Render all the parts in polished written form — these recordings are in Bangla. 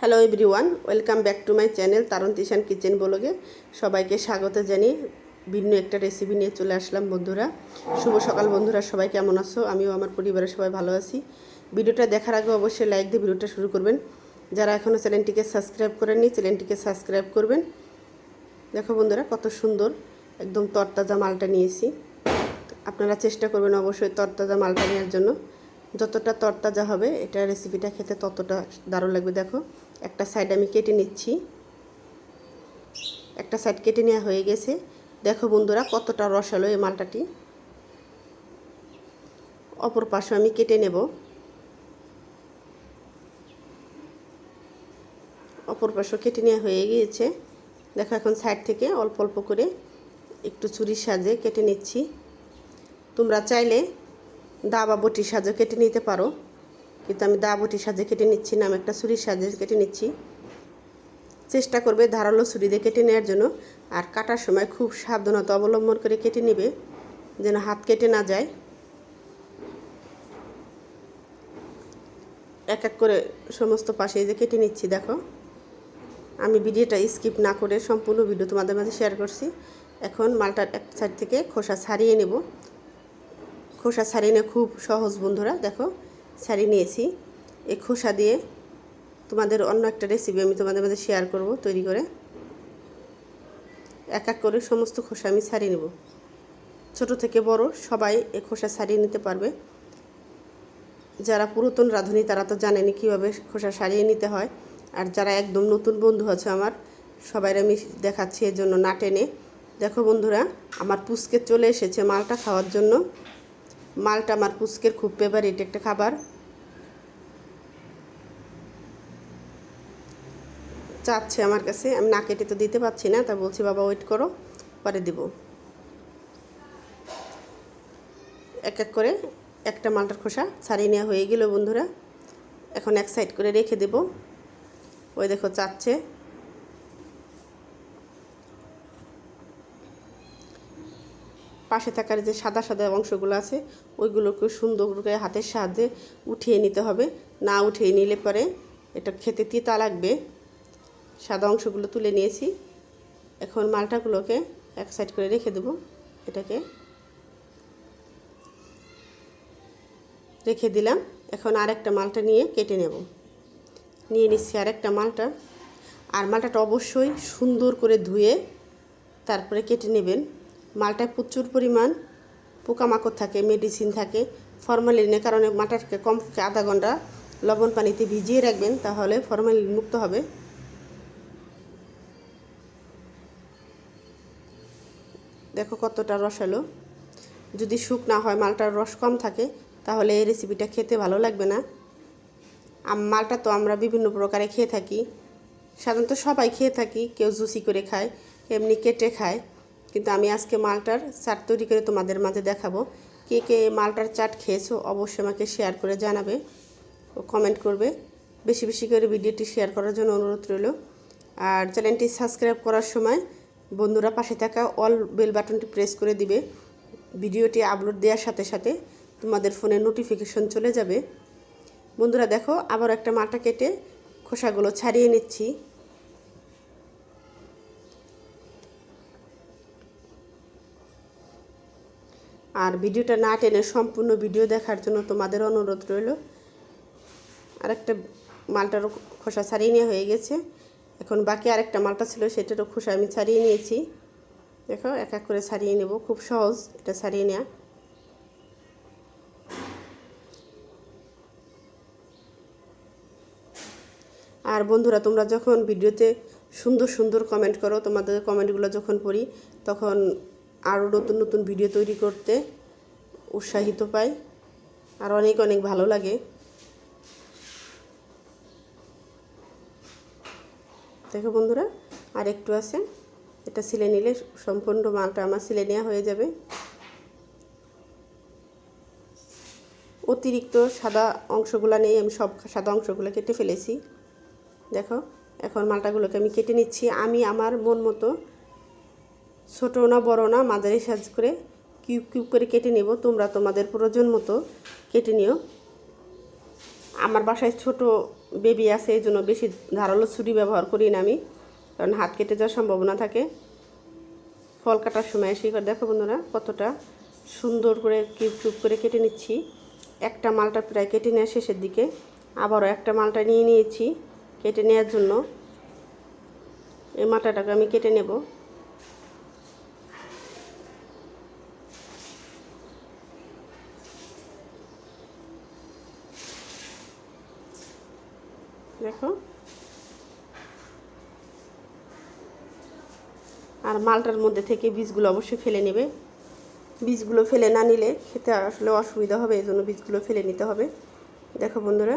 Hello everyone, welcome back to my channel Tarun Tishan kitchen ব্লগে সবাইকে স্বাগত জানিয়ে ভিন্ন একটা রেসিপি নিয়ে চলে আসলাম। বন্ধুরা, শুভ সকাল। বন্ধুরা, সবাই কেমন আছো? আমিও আমার পরিবারের সবাই ভালো আছি। ভিডিওটা দেখার আগে অবশ্যই লাইক দিয়ে ভিডিওটা শুরু করবেন। যারা এখনও চ্যানেলটিকে সাবস্ক্রাইব করেননি চ্যানেলটিকে সাবস্ক্রাইব করবেন। দেখো বন্ধুরা, কত সুন্দর একদম তরতাজা মালটা নিয়েছি। আপনারা চেষ্টা করবেন অবশ্যই তরতাজা মালটা নেওয়ার জন্য। যতটা তরতাজা হবে এটা রেসিপিটা খেতে ততটা দারুণ লাগবে। দেখো, একটা সাইড আমি কেটে নিচ্ছি। একটা সাইড কেটে নেওয়া হয়ে গেছে। দেখো বন্ধুরা, কতটা রসালো এই মালটাটি। অপর পাশে আমি কেটে নেব। অপর পাশে কেটে নেওয়া হয়ে গিয়েছে। দেখো, এখন সাইড থেকে অল্প অল্প করে একটু ছুরির সাহায্যে কেটে নিচ্ছি। তোমরা চাইলে দা বা বটির সাহায্যে কেটে নিতে পারো, কিন্তু আমি দা বটির সাহায্যে কেটে নিচ্ছি না, আমি একটা ছুরির সাহায্যে কেটে নিচ্ছি। চেষ্টা করবে ধারালো ছুরি দিয়ে কেটে নেওয়ার জন্য। আর কাটার সময় খুব সাবধানতা অবলম্বন করে কেটে নেবে, যেন হাত কেটে না যায়। এক এক করে সমস্ত পাশে যে কেটে নিচ্ছি। দেখো, আমি ভিডিওটা স্কিপ না করে সম্পূর্ণ ভিডিও তোমাদের মাঝে শেয়ার করছি। এখন মালটার এক সাইড থেকে খোসা ছাড়িয়ে নেব। খোসা ছাড়িয়ে নিয়ে খুব সহজ বন্ধুরা। দেখো, ছাড়িয়ে নিয়েছি। এই খোসা দিয়ে তোমাদের অন্য একটা রেসিপি আমি তোমাদের মাঝে শেয়ার করব তৈরি করে। এক এক করে সমস্ত খোসা আমি ছাড়িয়ে নেব। ছোট থেকে বড় সবাই এই খোসা ছাড়িয়ে নিতে পারবে। যারা পুরাতন রাঁধুনি তারা তো জানেনি কীভাবে খোসা ছাড়িয়ে নিতে হয়। আর যারা একদম নতুন বন্ধু আছে আমার, সবাই আমি দেখাচ্ছি এর জন্য না টেনে। দেখো বন্ধুরা, আমার পুচকে চলে এসেছে মালটা খাওয়ার জন্য। মালটা আমার পুচকের খুব ফেভারিট একটা খাবার। চাচ্ছে আমার কাছে, আমি না কেটে তো দিতে পারছি না, তা বলছি বাবা ওয়েট করো, পরে দেব। এক এক করে একটা মালটার খোসা ছাড়িয়ে নেওয়া হয়ে গেল বন্ধুরা। এখন এক সাইড করে রেখে দেব। ওই দেখো চাচ্ছে। পাশে থাকার যে সাদা সাদা অংশগুলো আছে ওইগুলোকে সুন্দর করে হাতের সাহায্যে উঠিয়ে নিতে হবে। না উঠিয়ে নিলে পরে এটা খেতে তিতা লাগবে। সাদা অংশগুলো তুলে নিয়েছি। এখন মালটাগুলোকে এক সাইড করে রেখে দেব। এটাকে রেখে দিলাম। এখন আরেকটা মালটা নিয়ে কেটে নেব। নিয়ে নিচ্ছি আরেকটা মালটা। আর মালটাটা অবশ্যই সুন্দর করে ধুয়ে তারপরে কেটে নেবেন। মালটায় প্রচুর পরিমাণ পোকামাকড় থাকে, মেডিসিন থাকে, ফরমালিনের কারণে মালটাকে কমপক্ষে আধা ঘন্টা লবণ পানিতে ভিজিয়ে রাখবেন, তাহলে ফরমালিন মুক্ত হবে। দেখো কতটা রসালো। যদি শুকনা হয়, মালটার রস কম থাকে, তাহলে এই রেসিপিটা খেতে ভালো লাগবে না। মালটা তো আমরা বিভিন্ন প্রকারে খেয়ে থাকি, সাধারণত সবাই খেয়ে থাকি। কেউ জুসি করে খায়, এমনি কেটে খায়। কিন্তু আমি আজকে মালটার চাট তৈরি করে তোমাদের মাঝে দেখাবো। কে কে মালটার চাট খেয়েছো অবশ্যই আমাকে শেয়ার করে জানাবে ও কমেন্ট করবে। বেশি বেশি করে ভিডিওটি শেয়ার করার জন্য অনুরোধ রইল। আর চ্যানেলটি সাবস্ক্রাইব করার সময় বন্ধুরা পাশে থাকা অল বেল বাটনটি প্রেস করে দিবে। ভিডিওটি আপলোড দেওয়ার সাথে সাথে তোমাদের ফোনে নোটিফিকেশন চলে যাবে। বন্ধুরা দেখো, আবার একটা মালটা কেটে খোসাগুলো ছাড়িয়ে নিচ্ছি। আর ভিডিওটা না টেনে সম্পূর্ণ ভিডিও দেখার জন্য তোমাদের অনুরোধ রইল। আরেকটা মালটারও খোসা ছাড়িয়ে নেওয়া হয়ে গেছে। এখন বাকি আরেকটা মালটা ছিল, সেটারও খোসা আমি ছাড়িয়ে নিয়েছি। দেখো, এক এক করে ছাড়িয়ে নেব। খুব সহজ এটা ছাড়িয়ে নেওয়া। আর বন্ধুরা, তোমরা যখন ভিডিওতে সুন্দর সুন্দর কমেন্ট করো, তোমাদের কমেন্টগুলো যখন পড়ি তখন আরও নতুন নতুন ভিডিও তৈরি করতে উৎসাহিত পাই, আর অনেক অনেক ভালো লাগে। দেখো বন্ধুরা, আর একটু আছে, এটা সিলে নিলে সম্পূর্ণ মালটা আমার সিলে নেওয়া হয়ে যাবে। অতিরিক্ত সাদা অংশগুলো নেই, আমি সব সাদা অংশগুলো কেটে ফেলেছি। দেখো, এখন মালটাগুলোকে আমি কেটে নিচ্ছি। আমি আমার মন মতো ছোটো না বড় না মাঝারি সাইজ করে কিউব কিউব করে কেটে নেব। তোমরা তোমাদের প্রয়োজন মতো কেটে নিও। আমার বাসায় ছোট বেবি আছে, এই জন্য বেশি ধারালো ছুরি ব্যবহার করি না আমি, কারণ হাত কেটে যাওয়ার সম্ভাবনা থাকে। ফল কাটার সময় এসে দেখো বন্ধুরা কতটা সুন্দর করে কিউব কিউব করে কেটে নিচ্ছি। একটা মালটা প্রায় কেটে নেওয়া শেষের দিকে, আবারও একটা মালটা নিয়ে নিয়েছি কেটে নেওয়ার জন্য। এই মালটাটাকে আমি কেটে নেব। দেখো, আর মালটার মধ্যে থেকে বীজগুলো অবশ্যই ফেলে নেবে। বীজগুলো ফেলে না নিলে খেতে আসলে অসুবিধা হবে, এই জন্য বীজগুলো ফেলে নিতে হবে। দেখো বন্ধুরা,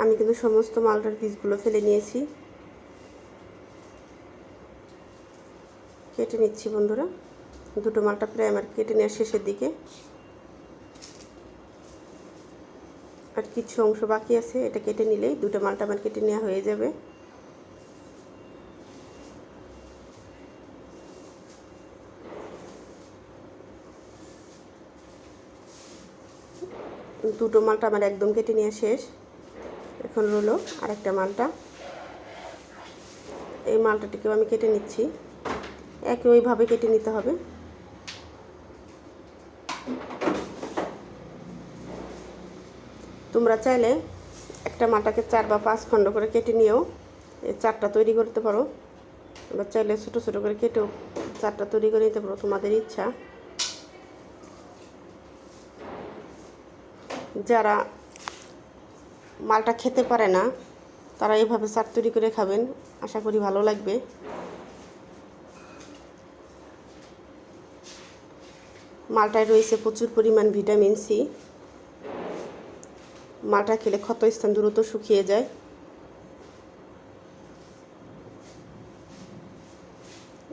আমি কিন্তু সমস্ত মালটার বীজগুলো ফেলে নিয়েছি, কেটে নিচ্ছি বন্ধুরা। দুটো মালটা প্রায় আমার কেটে নেওয়ার শেষের দিকে, আর কিছু অংশ বাকি আছে, এটা কেটে নিলেই দুটো মালটা আমার কেটে নেওয়া হয়ে যাবে। দুটো মালটা আমার একদম কেটে নেওয়া শেষ। এখন রইলো আরেকটা মালটা, এই মালটাটিকেও আমি কেটে নিচ্ছি। একই ওইভাবে কেটে নিতে হবে। তোমরা চাইলে একটা মালটাকে 4 বা 5 খণ্ড করে কেটে নিয়েও এই চারটা তৈরি করতে পারো, বা চাইলে ছোটো ছোটো করে কেটেও চারটা তৈরি করে নিতে পারো, তোমাদের ইচ্ছা। যারা মালটা খেতে পারে না তারা এভাবে চাট তৈরি করে খাবেন, আশা করি ভালো লাগবে। মালটায় রয়েছে প্রচুর পরিমাণ ভিটামিন সি। মালটা খেলে ক্ষতস্থান দ্রুত শুকিয়ে যায়।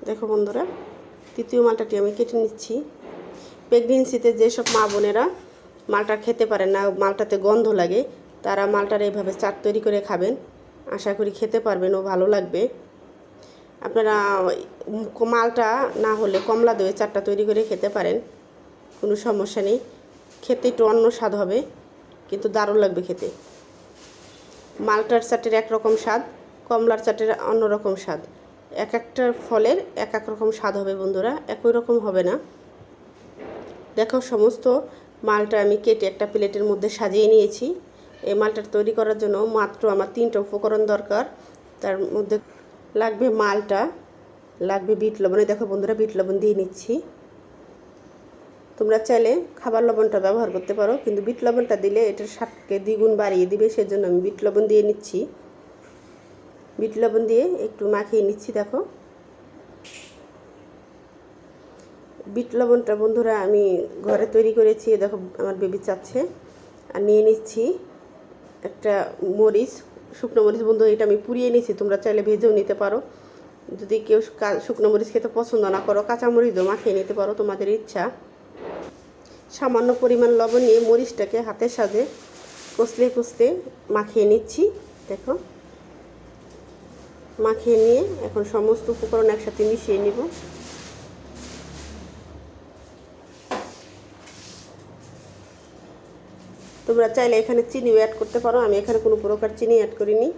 দেখো বন্ধুরা, তৃতীয় মালটাটি আমি কেটে নিচ্ছি। প্রেগনেন্সিতে যেসব মা বোনেরা মালটা খেতে পারেন না, মালটাতে গন্ধ লাগে, তারা মালটার এইভাবে চাট তৈরি করে খাবেন, আশা করি খেতে পারবেন ও ভালো লাগবে। আপনারা মালটা না হলে কমলা দইয়ের চাটটা তৈরি করে খেতে পারেন, কোনো সমস্যা নেই। খেতে একটু অন্য স্বাদ হবে, কিন্তু দারুণ লাগবে খেতে। মালটার চাটের একরকম স্বাদ, কমলার চাটের অন্যরকম স্বাদ। এক একটা ফলের এক এক রকম স্বাদ হবে বন্ধুরা, একই রকম হবে না। দেখো, সমস্ত মালটা আমি কেটে একটা প্লেটের মধ্যে সাজিয়ে নিয়েছি। এই মালটা তৈরি করার জন্য মাত্র আমার 3টা উপকরণ দরকার। তার মধ্যে লাগবে মালটা, লাগবে বিট লবণ। দেখো বন্ধুরা, বিট লবণ দিয়ে নিচ্ছি। তোমরা চাইলে খাবার লবণটা ব্যবহার করতে পারো, কিন্তু বিট লবণটা দিলে এটার স্বাদকে দ্বিগুণ বাড়িয়ে দিবে, সেজন্য আমি বিট লবণ দিয়ে নিচ্ছি। বিট লবণ দিয়ে একটু মাখিয়ে নিচ্ছি। দেখো, বিট লবণটা বন্ধুরা আমি ঘরে তৈরি করেছি। দেখো, আমার বেবি চাচ্ছে। আর নিয়ে নিচ্ছি একটা মরিচ, শুকনো মরিচ বন্ধু, এটা আমি পুড়িয়ে নিচ্ছি। তোমরা চাইলে ভেজেও নিতে পারো। যদি কেউ শুকনো মরিচ খেতে পছন্দ না করো, কাঁচা মরিচও মাখিয়ে নিতে পারো, তোমাদের ইচ্ছা। সামান্য পরিমাণ লবণ নিয়ে মরিচটাকে হাতের সাথে কষলে কষলে মাখিয়ে নিচ্ছি। দেখো, মাখিয়ে নিয়ে এখন সমস্ত উপকরণ একসাথে মিশিয়ে নিব। তোমরা চাইলে এখানে চিনিও অ্যাড করতে পারো, আমি এখানে কোনো প্রকার চিনি অ্যাড করিনি।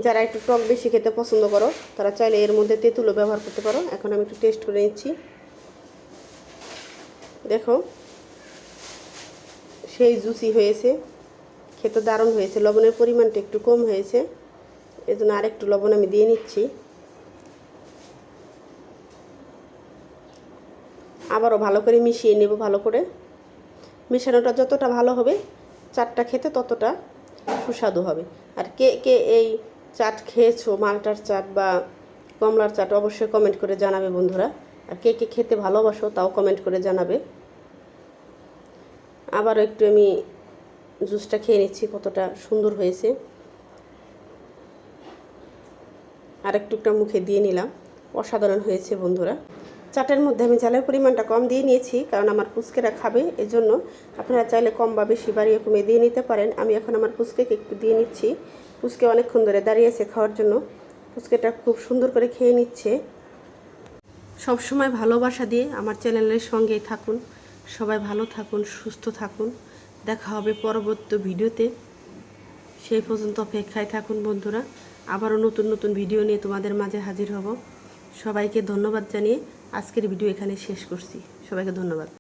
যারা একটু টক বেশি খেতে পছন্দ করো তারা চাইলে এর মধ্যে তেঁতুলও ব্যবহার করতে পারো। এখন আমি একটু টেস্ট করে নিচ্ছি। দেখো, সেই জুসি হয়েছে, খেতে দারুণ হয়েছে। লবণের পরিমাণটা একটু কম হয়েছে, এজন্য আরেকটু লবণ আমি দিয়ে নিচ্ছি। আবারও ভালো করে মিশিয়ে নেব। ভালো করে মেশানোটা যতটা ভালো হবে, চাটটা খেতে ততটা সুস্বাদু হবে। আর কে কে এই চাট খেয়েছো, মালটার চাট বা কমলার চাট, অবশ্যই কমেন্ট করে জানাবে বন্ধুরা। আর কে কে খেতে ভালোবাসো তাও কমেন্ট করে জানাবে। আবারও একটু আমি জুসটা খেয়ে নিচ্ছি, কতটা সুন্দর হয়েছে। আর একটুটা মুখে দিয়ে নিলাম, অসাধারণ হয়েছে বন্ধুরা। চাটের মধ্যে আমি ঝালের পরিমাণটা কম দিয়ে নিয়েছি, কারণ আমার পুচকেরা খাবে, এজন্য আপনারা চাইলে কম বা বেশি বাড়িয়ে কমিয়ে দিয়ে নিতে পারেন। আমি এখন আমার পুচকেকে একটু দিয়ে নিচ্ছি। পুচকে অনেকক্ষণ ধরে দাঁড়িয়েছে খাওয়ার জন্য, পুচকেটা খুব সুন্দর করে খেয়ে নিচ্ছে। সবসময় ভালোবাসা দিয়ে আমার চ্যানেলের সঙ্গেই থাকুন। সবাই ভালো থাকুন, সুস্থ থাকুন। দেখা হবে পরবর্তী ভিডিওতে। সেই পর্যন্ত অপেক্ষায় থাকুন বন্ধুরা। আবারও নতুন নতুন ভিডিও নিয়ে তোমাদের মাঝে হাজির হব। সবাইকে ধন্যবাদ জানিয়ে আজকের ভিডিও এখানে শেষ করছি। সবাইকে ধন্যবাদ।